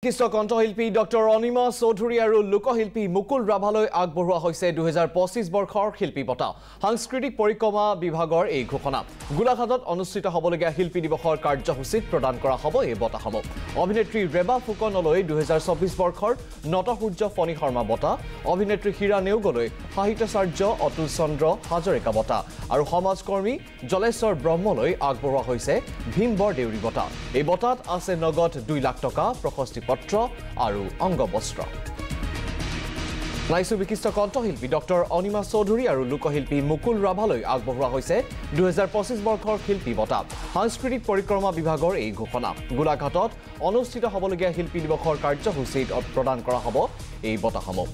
বিশিষ্ট কণ্ঠশিল্পী ডক্টৰ অনিমা চৌধুৰী আৰু লোকশিল্পী মুকুল ৰাভালৈ আগবঢ়োৱা হৈছে 2025 বৰ্ষৰ শিল্পী বঁটা। সাংস্কৃতিক পৰিক্ৰমা বিভাগৰ এই ঘোষণা। গোলাঘাটত অনুষ্ঠিত হ'বলগীয়া শিল্পী দিৱসৰ কাৰ্যসূচীত প্ৰদান কৰা হ'ব এই বঁটাসমূহ। অভিনেত্ৰী ৰেবা ফুকনলৈ 2024 বৰ্ষৰ নটসূৰ্য ফণী শৰ্মা বঁটা, অভিনেত্ৰী হীৰা নেওগলৈ সাহিত্যাচাৰ্য অতুল চন্দ্ৰ হাজৰিকা বঁটা আৰু সমাজকৰ্মী জলেশ্বৰ ব্ৰহ্মলৈ আগবঢ়োৱা হৈছে ভীমবৰ দেউৰী বঁটা। এই বঁটাত আছে নগদ 2 লাখ টকা, প্ৰশস্তি পত্ৰ আৰু অংগবস্ত্ৰ। নাইছো বিশিষ্ট কণ্ঠশিল্পী ডক্টৰ অনিমা চৌধুৰী আৰু লোকশিল্পী মুকুল ৰাভালৈ আগবঢ়োৱা হৈছে 2025 বৰ্ষৰ শিল্পী বঁটা। সাংস্কৃতিক পৰিক্ৰমা বিভাগৰ এই ঘোষণা। গোলাঘাটত অনুষ্ঠিত হ'বলগীয়া শিল্পী দিৱসৰ কাৰ্যসূচীত প্ৰদান কৰা হ'ব এই বঁটাসমূহ।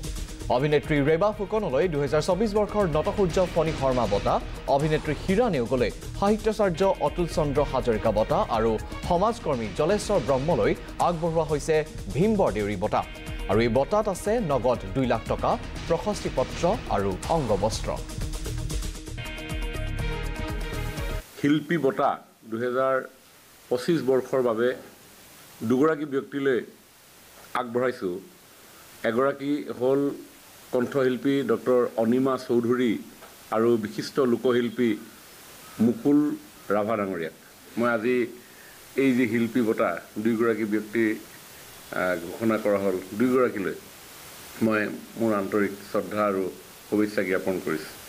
অভিনেত্ৰী ৰেবা ফুকনলৈ 2024 বৰ্ষৰ নটসূৰ্য ফণী শৰ্মা বঁটা, অভিনেত্ৰী হীৰা নেওগলৈ সাহিত্যাচাৰ্য অতুল চন্দ্ৰ হাজৰিকা বঁটা আৰু সমাজকৰ্মী জলেশ্বৰ ব্ৰহ্মলৈ আগবঢ়োৱা হৈছে ভীমবৰ দেউৰী বঁটা। আৰু এই বঁটাত আছে নগদ 2 লাখ টকা, প্ৰশস্তি পত্ৰ আৰু অংগবস্ত্ৰ। শিল্পী বঁটা 2025 বৰ্ষৰ বাবে দুগৰাকী ব্যক্তিলৈ আগবঢ়াইছোঁ। এগৰাকী হ'ল কণ্ঠশিল্পী ডক্টৰ অনিমা চৌধুৰী আৰু বিশিষ্ট লোকশিল্পী মুকুল ৰাভা ডাঙৰীয়াক মই আজি এই যে শিল্পী বঁটা দুইগৰাকী ব্যক্তি ঘোষণা কৰা হ'ল, দুইগৰাকীলৈ মই মোৰ আন্তৰিক শ্ৰদ্ধা আৰু শুভেচ্ছা জ্ঞাপন কৰিছোঁ।